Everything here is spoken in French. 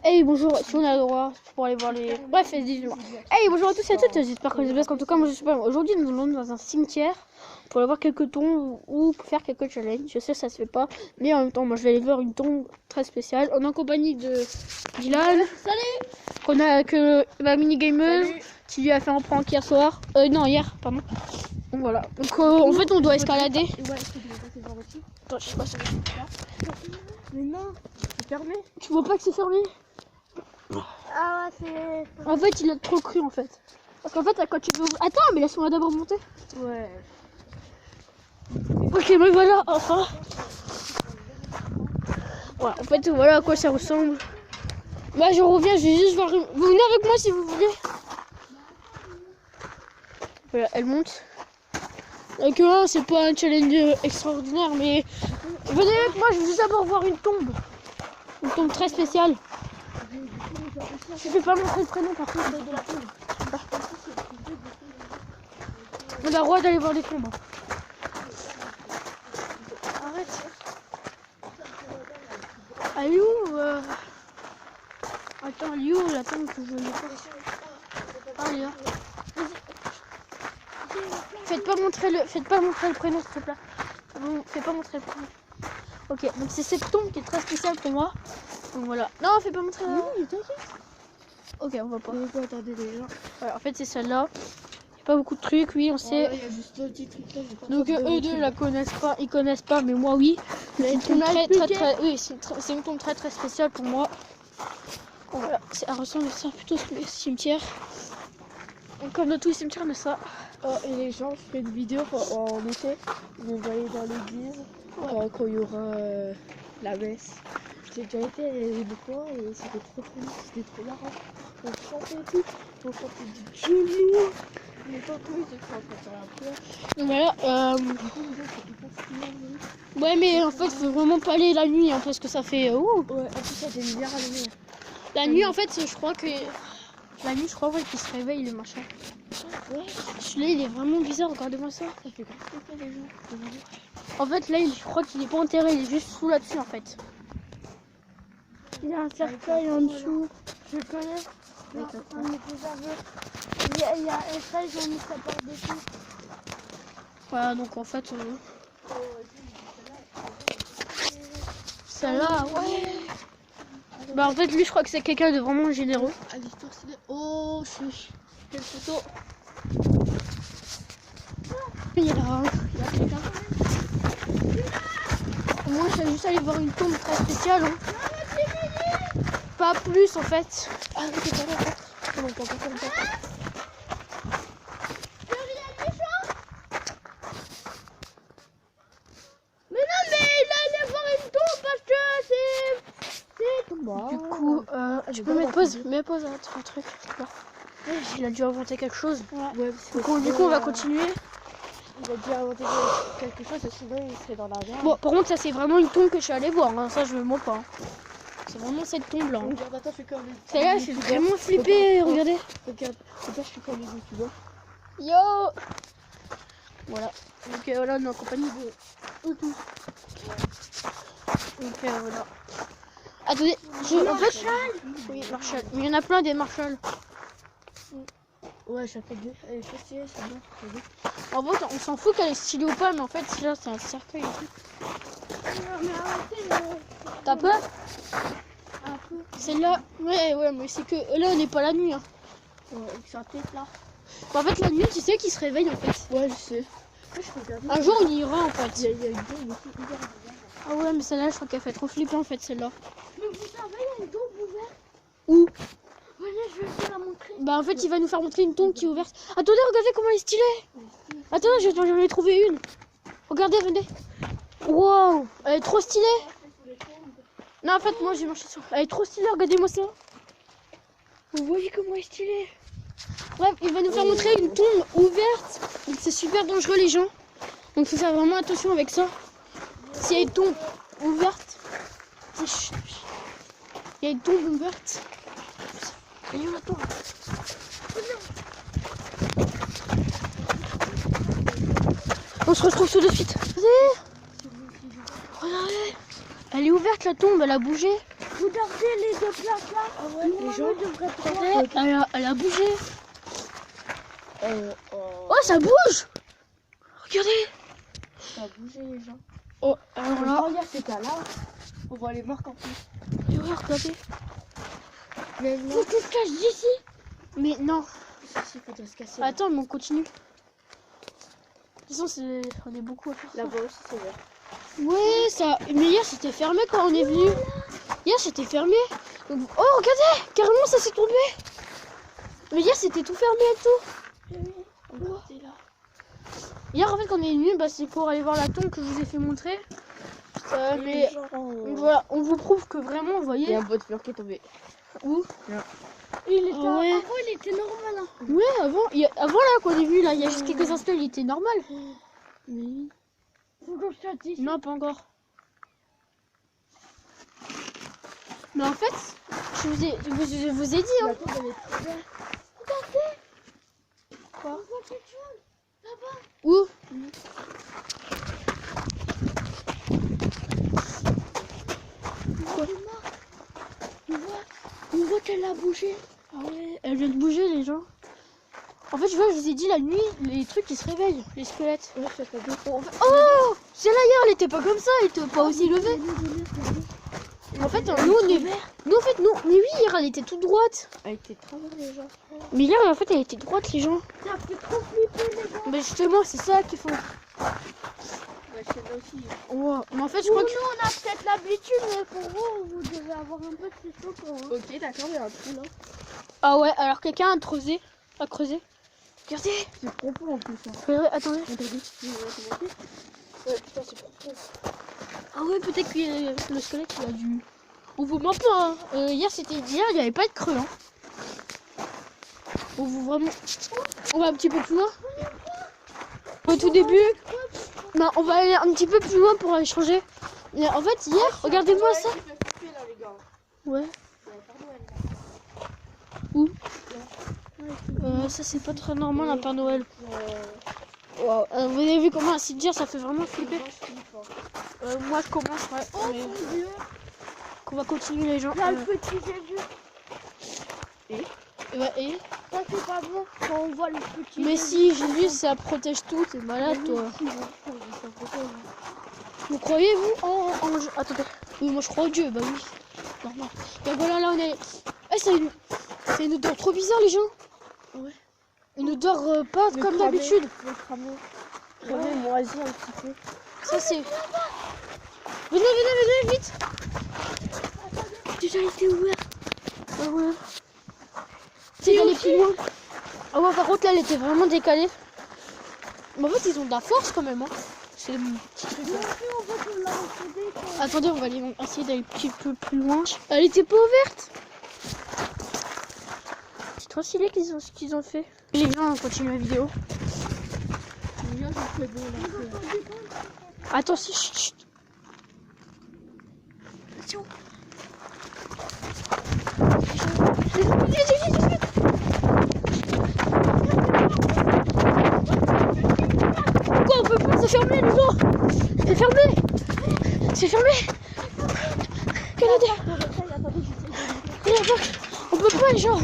Hey bonjour, si on a le droit pour aller voir les... Bref, dis-moi. Hey bonjour à tous et à toutes, j'espère que vous allez bien. En tout cas, moi je sais pas. Aujourd'hui, nous allons dans un cimetière pour aller voir quelques tombes ou pour faire quelques challenges. Je sais, ça se fait pas, mais en même temps, moi je vais aller voir une tombe très spéciale. On est en compagnie de Dylan. Salut. On a que ma mini-gameuse qui lui a fait un prank hier soir. Non, hier, pardon. Donc voilà. Donc en fait, on doit escalader. Ouais, est-ce que tu veux passer par dessus? Attends, je sais pas si Mais non, c'est fermé. tu vois pas que c'est fermé. Ah ouais, c'est... En fait, il a trop cru en fait. Parce qu'en fait, quand tu veux... Attends, mais laisse-moi d'abord monter. Ouais. Ok, mais voilà, enfin. Ouais, en fait, voilà à quoi ça ressemble. Bah, je reviens, je vais juste voir... Vous venez avec moi si vous voulez. Voilà, elle monte. Donc là, c'est pas un challenge extraordinaire, mais... Venez avec moi, je vais juste d'abord voir une tombe. Une tombe très spéciale. Je vais pas montrer le prénom par contre de la tombe. On a le droit d'aller voir des tombes. Arrête. Elle est où Attends, elle est où la tombe que je voulais pas? Ah, elle est là. Faites pas montrer le prénom s'il te plaît. Bon, faites pas montrer le prénom. Ok, donc c'est cette tombe qui est très spéciale pour moi. Donc voilà. Non, fais pas montrer. Oui, t'inquiète. Ok, on va pas. Mais quoi, attendez déjà. Ouais, en fait, c'est celle-là. Il y a pas beaucoup de trucs, oui, on sait. Il y a juste le petit truc là. Donc eux deux la connaissent pas, ils connaissent pas, mais moi oui. C'est une tombe oui, c'est une tombe très spéciale pour moi. Bon, voilà, elle ressemble à ça plutôt au cimetière. Donc, comme dans tous les cimetières de ça. Et les gens, je fais une vidéo en été. Ils vont aller dans l'église quand il y aura la messe. J'ai déjà été une fois et c'était trop cool, c'était trop marrant. On chantait et tout, on chantait du genou. Mais tant que ils étaient en train de faire la prière. Donc voilà. Ouais, mais en fait, faut vraiment pas aller la nuit hein, parce que ça fait. Ouais, en plus, ça fait lumière allumée. La nuit, en fait, je crois que. La nuit, je crois ouais, qu'il se réveille le machin. Ouais, Celui-là, il est vraiment bizarre, regardez-moi ça. ça fait grave flipper les gens. En fait, là, je crois qu'il est pas enterré, il est juste sous là-dessus en fait. Il y a un cercueil en dessous. Je connais. Ouais, On est déjà vu. Il y a un ça, ils ont mis ça par-dessus. Voilà, donc en fait. Celle-là, ouais. Bah, en fait, lui, je crois que c'est quelqu'un de vraiment généreux. Ah, l'histoire, c'est... Oh, chiche. Quelle photo. Il y a quelqu'un. Moi, je suis juste allé voir une tombe très spéciale. Hein. Pas plus en fait. Ah, oui, c'est pas là. Oh, non, pas comme ça. Mais non, mais il a allé voir une tombe parce que c'est. Du coup, tu peux mettre pause. Mets pause à un truc. Il a dû inventer quelque chose. Ouais, Du coup, on va continuer. Il a dû inventer quelque chose, sinon il serait dans la mer. Bon, par contre, ça c'est vraiment une tombe que je suis allée voir. Hein. Ça, je me mens pas. Hein. C'est vraiment cette tombe là. Hein. Regarde, attends, je suis comme Celle-là, je suis vraiment flippée. Regardez. Regarde, je suis comme les youtubeurs. Yo. Voilà. Donc voilà, on est en compagnie de tous. Donc voilà. Attendez, en fait, oui, Marshall. Mais il y en a plein des Marshall. Ouais, j'en fais deux. Elle est trop stylée, c'est bien. En fait, on s'en fout qu'elle est stylée ou pas, mais en fait, là, c'est un cercueil. Mais arrêtez, T'as peur? un peu. Celle-là, ouais, mais c'est que là, on n'est pas la nuit. Hein. Ouais, c'est un tête là. En fait, la nuit, tu sais qu'ils se réveillent en fait. Ouais, je sais. Je regarde. Un jour, on y ira en fait. Il y a une tombe aussi hyper. Ah ouais, mais celle-là, je crois qu'elle fait trop flipper en fait, celle-là. Mais vous savez, il y a une tombe ouverte. Où? Venez, je vais vous la montrer. Bah en fait, il va nous faire montrer une tombe qui est ouverte. Attendez, regardez comment elle est stylée. Attendez, j'en ai trouvé une. Regardez, venez. Wow, elle est trop stylée. Non, en fait, moi, j'ai marché sur... Elle est trop stylée, regardez-moi ça. Vous voyez comment elle est stylée. Bref, il va nous faire montrer une tombe ouverte. Donc c'est super dangereux, les gens. Donc il faut faire vraiment attention avec ça. S'il y a une tombe ouverte... Il y a une tombe ouverte. Et on attend. On se retrouve tout de suite. Regardez. Elle est ouverte la tombe, elle a bougé. Regardez les deux places là. Ah ouais, les gens. Elle a bougé. Oh, Oh, ça bouge. Regardez. ça a bougé les gens. Oh, alors là. Regarde, c'est pas là. On voit les marques en plus. Et ouais, regardez. Mais Faut que tu te caches d'ici. Mais non. il faudrait se casser. Attends, mais on continue. De toute façon, on est beaucoup à faire ça. Là-bas aussi, c'est vert. Ouais, ça. Mais hier, c'était fermé quand on est venu. Hier, c'était fermé. Donc... Oh, regardez. Carrément, ça s'est tombé. Mais hier, c'était tout fermé et tout. Regardez là. Hier, en fait, quand on est venu, bah, c'est pour aller voir la tombe que je vous ai fait montrer. Mais voilà, on vous prouve que vraiment, vous voyez. Il y a un bout de fleurs qui est tombé. Où Il était Ah ouais. avant, il était normal. Hein. Ouais, avant là, qu'on est venu, là, il y a juste quelques instants, il était normal. Mais oui. Faut que je te dise. Non, pas encore. Mais en fait, je vous ai dit, hein. La tombe, elle est très belle. Quoi On voit quelque chose. Là-bas. Où Quoi on voit qu'elle a bougé. Ah ouais, elle vient de bouger, les gens. En fait, je vois, je vous ai dit, la nuit, les trucs, ils se réveillent, les squelettes. Ouais, ça fait deux. Oh, c'est là hier, elle était pas comme ça, elle était pas aussi levée. En fait, nous, on est... Nous, en fait, nous... Mais oui, hier, elle était toute droite. Elle était travers les gens. Mais hier, en fait, elle était droite, les gens. Ça fait trop flipper les gars. Mais justement, c'est ça qu'il faut. Ouais, c'est là aussi. Ouais. Mais en fait, je Pour crois nous, que... on a peut-être l'habitude, mais pour vous, vous devez avoir un peu de choquant. Hein. Ok, d'accord, il y a un trou là. Ah ouais, alors quelqu'un a creusé. Regardez. C'est profond en plus. Hein. Regardez, attendez. Regardez. Ouais, putain, c'est profond. Ah ouais, peut-être que le squelette, il a dû... On vous ment pas, hein. Hier, il n'y avait pas de creux, hein. On vous vraiment... On va un petit peu plus loin. Au tout début, ben, on va aller un petit peu plus loin pour aller changer. Mais en fait, hier, regardez-moi ça. Ouais. Où ça, c'est pas très normal, un Père Noël. Wow. Vous avez vu comment un cimetière, ça fait vraiment flipper. Moi, je commence, ouais. Oh mais mon dieu. qu'on va continuer, les gens. Là, le petit Jésus. Ouais, et Ça, c'est pas bon quand on voit le petit mais Jésus. si, Jésus, ça protège tout, t'es malade, toi. Si, bien sûr, ça protège. Vous croyez, vous, en attendez. Oui, moi, je crois en Dieu, bah oui. Normal. Et voilà, là, on est... c'est une odeur trop bizarre, les gens. Ouais. Une odeur pas Le comme cramé. d'habitude. Le cramé. Cramé moisi un petit peu. Ça, c'est... Venez, vite. Déjà été ouvert. Ah ouais. C'est d'aller plus loin. Ah ouais, par contre, là, elle était vraiment décalée. Mais en fait, ils ont de la force, quand même, hein. C'est des petits trucs, là. On voit qu'on l'a recédé. Attendez, on va essayer d'aller un petit peu plus loin. Elle était pas ouverte. C'est trop stylé ce qu'ils ont fait. Les gens, on continue la vidéo. Attention, chut. Attention. Quoi, on peut pas, c'est fermé, les gens. C'est fermé. C'est fermé. Canada. On peut pas, les gens.